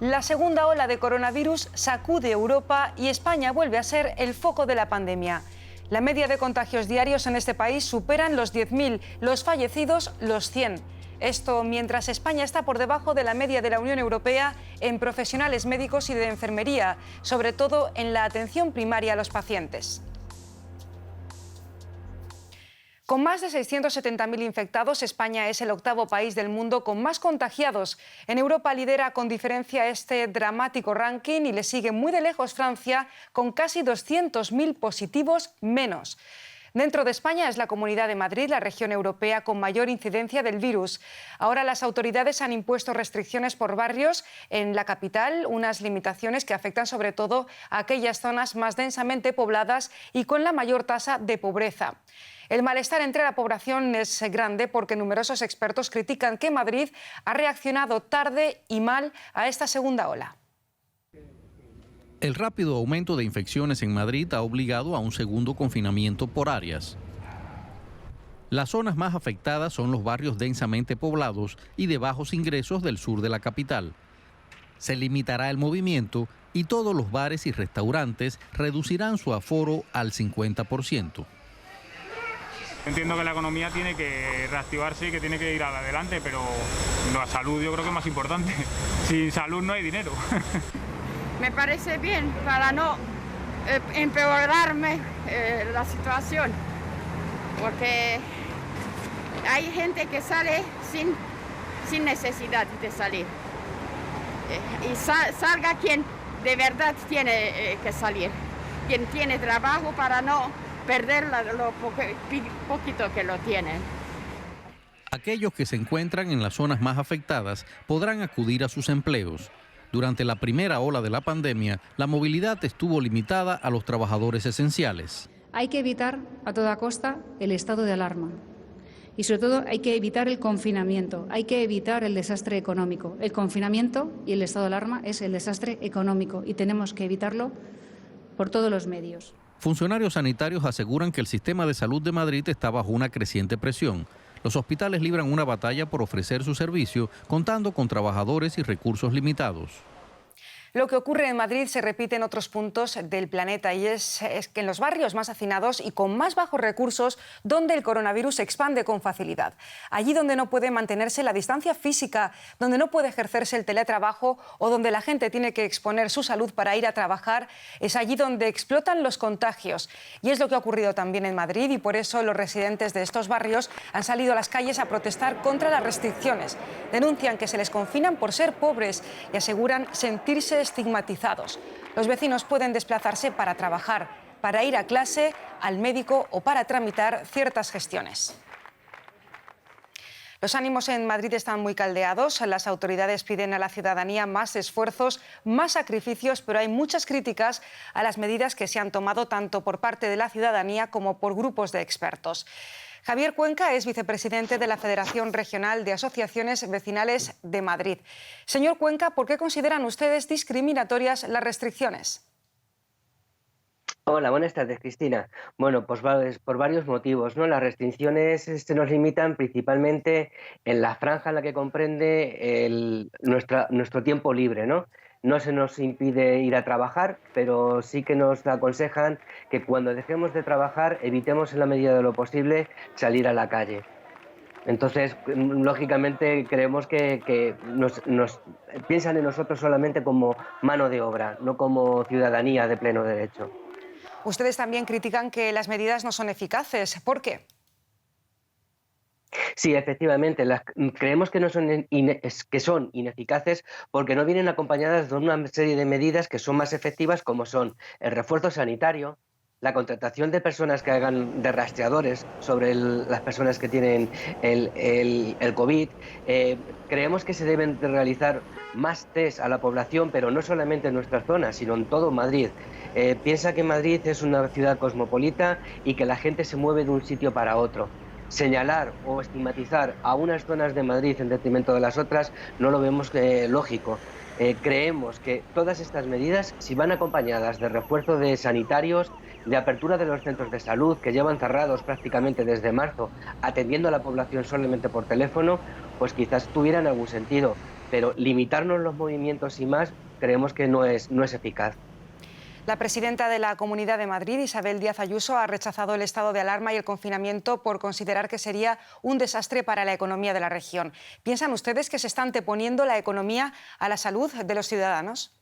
La segunda ola de coronavirus sacude Europa y España vuelve a ser el foco de la pandemia. La media de contagios diarios en este país superan los 10.000, los fallecidos los 100. Esto mientras España está por debajo de la media de la Unión Europea en profesionales médicos y de enfermería, sobre todo en la atención primaria a los pacientes. Con más de 670.000 infectados, España es el octavo país del mundo con más contagiados. En Europa lidera con diferencia este dramático ranking y le sigue muy de lejos Francia, con casi 200.000 positivos menos. Dentro de España es la Comunidad de Madrid la región europea con mayor incidencia del virus. Ahora las autoridades han impuesto restricciones por barrios en la capital, unas limitaciones que afectan sobre todo a aquellas zonas más densamente pobladas y con la mayor tasa de pobreza. El malestar entre la población es grande porque numerosos expertos critican que Madrid ha reaccionado tarde y mal a esta segunda ola. El rápido aumento de infecciones en Madrid ha obligado a un segundo confinamiento por áreas. Las zonas más afectadas son los barrios densamente poblados y de bajos ingresos del sur de la capital. Se limitará el movimiento y todos los bares y restaurantes reducirán su aforo al 50%. Entiendo que la economía tiene que reactivarse y que tiene que ir adelante, pero la salud yo creo que es más importante. Sin salud no hay dinero. Me parece bien para no empeorarme la situación, porque hay gente que sale sin necesidad de salir. Y salga quien de verdad tiene que salir, quien tiene trabajo para no perder lo poquito que lo tienen. Aquellos que se encuentran en las zonas más afectadas podrán acudir a sus empleos. Durante la primera ola de la pandemia, la movilidad estuvo limitada a los trabajadores esenciales. Hay que evitar a toda costa el estado de alarma y sobre todo hay que evitar el confinamiento, hay que evitar el desastre económico. El confinamiento y el estado de alarma es el desastre económico y tenemos que evitarlo por todos los medios. Funcionarios sanitarios aseguran que el sistema de salud de Madrid está bajo una creciente presión. Los hospitales libran una batalla por ofrecer su servicio, contando con trabajadores y recursos limitados. Lo que ocurre en Madrid se repite en otros puntos del planeta y es que en los barrios más hacinados y con más bajos recursos, donde el coronavirus se expande con facilidad. Allí donde no puede mantenerse la distancia física, donde no puede ejercerse el teletrabajo o donde la gente tiene que exponer su salud para ir a trabajar, es allí donde explotan los contagios. Y es lo que ha ocurrido también en Madrid y por eso los residentes de estos barrios han salido a las calles a protestar contra las restricciones. Denuncian que se les confinan por ser pobres y aseguran sentirse estigmatizados. Los vecinos pueden desplazarse para trabajar, para ir a clase, al médico o para tramitar ciertas gestiones. Los ánimos en Madrid están muy caldeados. Las autoridades piden a la ciudadanía más esfuerzos, más sacrificios, pero hay muchas críticas a las medidas que se han tomado tanto por parte de la ciudadanía como por grupos de expertos. Javier Cuenca es vicepresidente de la Federación Regional de Asociaciones Vecinales de Madrid. Señor Cuenca, ¿por qué consideran ustedes discriminatorias las restricciones? Hola, buenas tardes, Cristina. Bueno, pues por varios motivos, ¿no? Las restricciones se nos limitan principalmente en la franja en la que comprende nuestro tiempo libre, ¿no? No se nos impide ir a trabajar, pero sí que nos aconsejan que cuando dejemos de trabajar evitemos en la medida de lo posible salir a la calle. Entonces, lógicamente, creemos que nos piensan en nosotros solamente como mano de obra, no como ciudadanía de pleno derecho. Ustedes también critican que las medidas no son eficaces. ¿Por qué? Sí, efectivamente, creemos que que son ineficaces porque no vienen acompañadas de una serie de medidas que son más efectivas, como son el refuerzo sanitario, la contratación de personas que hagan de rastreadores sobre las personas que tienen el COVID. Creemos que se deben de realizar más test a la población, pero no solamente en nuestra zona, sino en todo Madrid. Piensa que Madrid es una ciudad cosmopolita y que la gente se mueve de un sitio para otro. Señalar o estigmatizar a unas zonas de Madrid en detrimento de las otras no lo vemos lógico. Creemos que todas estas medidas, si van acompañadas de refuerzo de sanitarios, de apertura de los centros de salud que llevan cerrados prácticamente desde marzo, atendiendo a la población solamente por teléfono, pues quizás tuvieran algún sentido. pero limitarnos los movimientos y más creemos que no es eficaz. La presidenta de la Comunidad de Madrid, Isabel Díaz Ayuso, ha rechazado el estado de alarma y el confinamiento por considerar que sería un desastre para la economía de la región. ¿Piensan ustedes que se está anteponiendo la economía a la salud de los ciudadanos?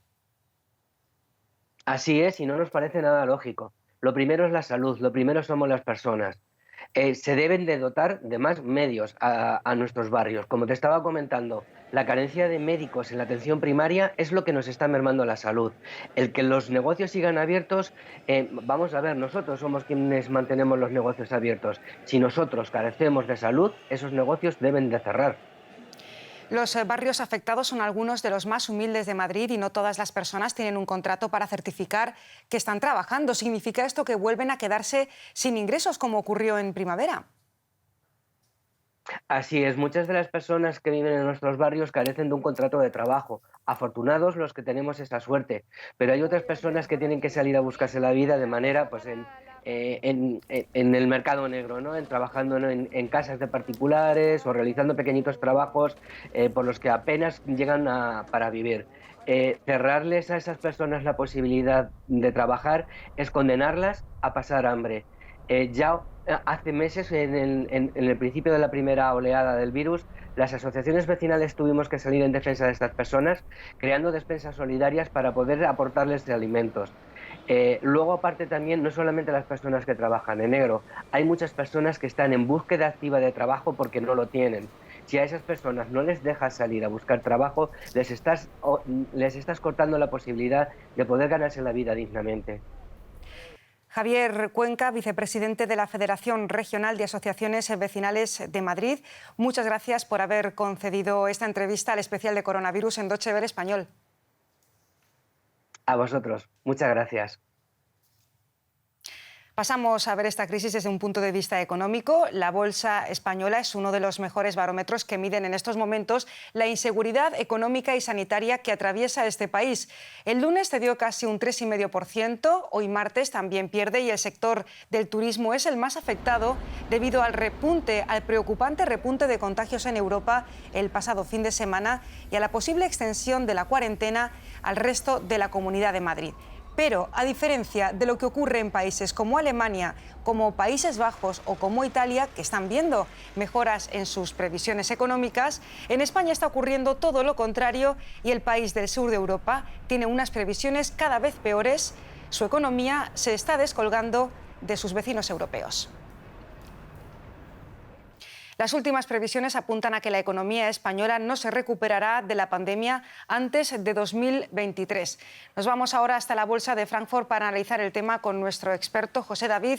Así es, y no nos parece nada lógico. Lo primero es la salud, lo primero somos las personas. Se deben de dotar de más medios a nuestros barrios. Como te estaba comentando, la carencia de médicos en la atención primaria es lo que nos está mermando la salud. El que los negocios sigan abiertos, vamos a ver, nosotros somos quienes mantenemos los negocios abiertos. Si nosotros carecemos de salud, esos negocios deben de cerrar. Los barrios afectados son algunos de los más humildes de Madrid y no todas las personas tienen un contrato para certificar que están trabajando. ¿Significa esto que vuelven a quedarse sin ingresos, como ocurrió en primavera? Así es, muchas de las personas que viven en nuestros barrios carecen de un contrato de trabajo. Afortunados los que tenemos esa suerte, pero hay otras personas que tienen que salir a buscarse la vida de manera, pues en el mercado negro, ¿no? Trabajando en casas de particulares o realizando pequeñitos trabajos por los que apenas llegan para vivir. Cerrarles a esas personas la posibilidad de trabajar es condenarlas a pasar hambre. Ya hace meses, en el principio de la primera oleada del virus, las asociaciones vecinales tuvimos que salir en defensa de estas personas, creando despensas solidarias para poder aportarles alimentos. Luego, aparte también, no solamente las personas que trabajan en negro, hay muchas personas que están en búsqueda activa de trabajo porque no lo tienen. Si a esas personas no les dejas salir a buscar trabajo, les estás cortando la posibilidad de poder ganarse la vida dignamente. Javier Cuenca, vicepresidente de la Federación Regional de Asociaciones Vecinales de Madrid, muchas gracias por haber concedido esta entrevista al especial de coronavirus en Deutsche Welle Español. A vosotros, muchas gracias. Pasamos a ver esta crisis desde un punto de vista económico. La bolsa española es uno de los mejores barómetros que miden en estos momentos la inseguridad económica y sanitaria que atraviesa este país. El lunes cedió casi un 3,5%, hoy martes también pierde y el sector del turismo es el más afectado debido al preocupante repunte de contagios en Europa el pasado fin de semana y a la posible extensión de la cuarentena al resto de la Comunidad de Madrid. Pero, a diferencia de lo que ocurre en países como Alemania, como Países Bajos o como Italia, que están viendo mejoras en sus previsiones económicas, en España está ocurriendo todo lo contrario y el país del sur de Europa tiene unas previsiones cada vez peores. Su economía se está descolgando de sus vecinos europeos. Las últimas previsiones apuntan a que la economía española no se recuperará de la pandemia antes de 2023. Nos vamos ahora hasta la Bolsa de Frankfurt para analizar el tema con nuestro experto José David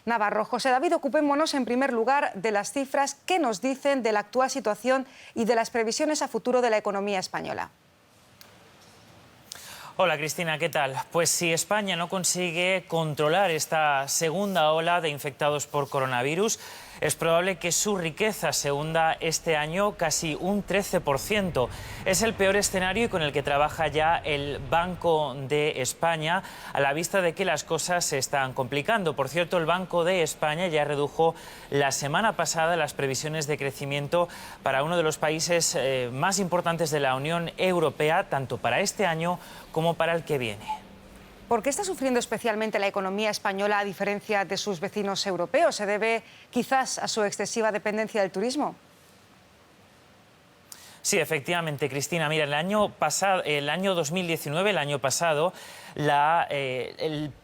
Navarro. José David, ocupémonos en primer lugar de las cifras que nos dicen de la actual situación y de las previsiones a futuro de la economía española. Hola Cristina, ¿qué tal? Pues si España no consigue controlar esta segunda ola de infectados por coronavirus, es probable que su riqueza se hunda este año casi un 13%. Es el peor escenario con el que trabaja ya el Banco de España, a la vista de que las cosas se están complicando. Por cierto, el Banco de España ya redujo la semana pasada las previsiones de crecimiento para uno de los países más importantes de la Unión Europea, tanto para este año como para el que viene. ¿Por qué está sufriendo especialmente la economía española a diferencia de sus vecinos europeos? ¿Se debe quizás a su excesiva dependencia del turismo? Sí, efectivamente, Cristina. Mira, el año 2019, el año pasado,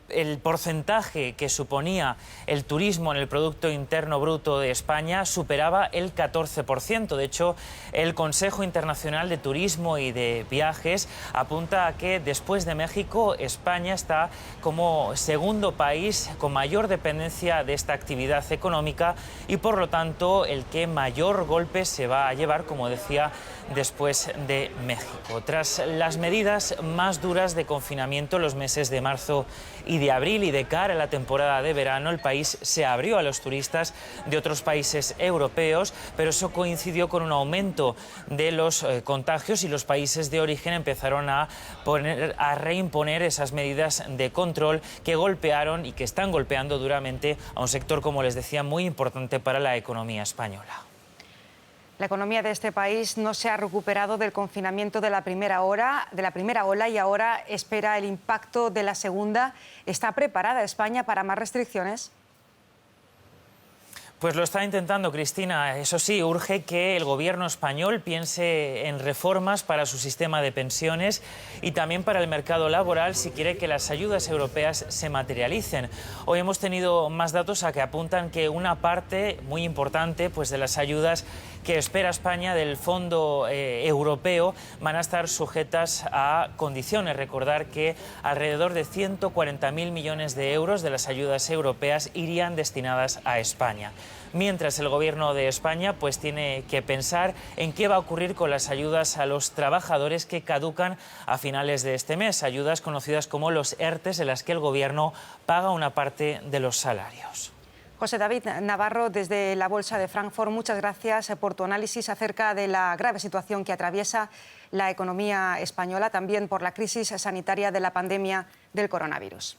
el porcentaje que suponía el turismo en el Producto Interno Bruto de España superaba el 14%. De hecho, el Consejo Internacional de Turismo y de Viajes apunta a que después de México, España está como segundo país con mayor dependencia de esta actividad económica y, por lo tanto, el que mayor golpe se va a llevar, como decía, después de México. Tras las medidas más duras de confinamiento los meses de marzo y de abril y de cara a la temporada de verano, el país se abrió a los turistas de otros países europeos, pero eso coincidió con un aumento de los contagios y los países de origen empezaron a reimponer esas medidas de control que golpearon y que están golpeando duramente a un sector, como les decía, muy importante para la economía española. La economía de este país no se ha recuperado del confinamiento de la primera ola y ahora espera el impacto de la segunda. ¿Está preparada España para más restricciones? Pues lo está intentando, Cristina. Eso sí, urge que el gobierno español piense en reformas para su sistema de pensiones y también para el mercado laboral si quiere que las ayudas europeas se materialicen. Hoy hemos tenido más datos a que apuntan que una parte muy importante pues, de las ayudas que espera España del Fondo Europeo van a estar sujetas a condiciones. Recordar que alrededor de 140.000 millones de euros de las ayudas europeas irían destinadas a España. Mientras el Gobierno de España pues, tiene que pensar en qué va a ocurrir con las ayudas a los trabajadores que caducan a finales de este mes, ayudas conocidas como los ERTEs, en las que el Gobierno paga una parte de los salarios. José David Navarro, desde la Bolsa de Frankfurt, muchas gracias por tu análisis acerca de la grave situación que atraviesa la economía española, también por la crisis sanitaria de la pandemia del coronavirus.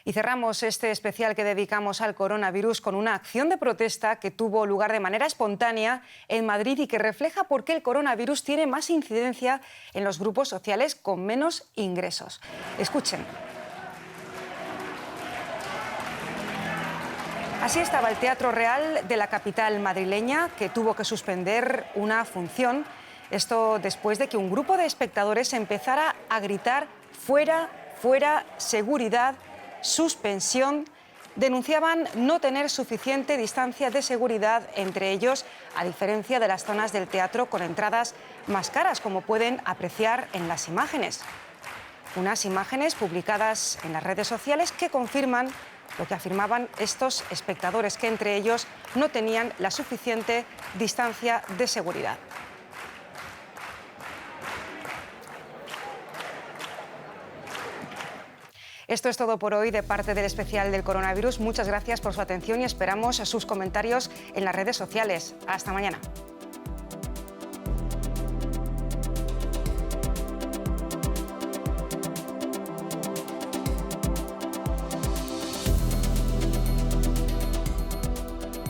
Y cerramos este especial que dedicamos al coronavirus con una acción de protesta que tuvo lugar de manera espontánea en Madrid y que refleja por qué el coronavirus tiene más incidencia en los grupos sociales con menos ingresos. Escuchen. Así estaba el Teatro Real de la capital madrileña, que tuvo que suspender una función. Esto después de que un grupo de espectadores empezara a gritar «fuera, fuera, seguridad», suspensión. Denunciaban no tener suficiente distancia de seguridad entre ellos, a diferencia de las zonas del teatro con entradas más caras, como pueden apreciar en las imágenes. Unas imágenes publicadas en las redes sociales que confirman lo que afirmaban estos espectadores, que entre ellos no tenían la suficiente distancia de seguridad. Esto es todo por hoy de parte del especial del coronavirus. Muchas gracias por su atención y esperamos sus comentarios en las redes sociales. Hasta mañana.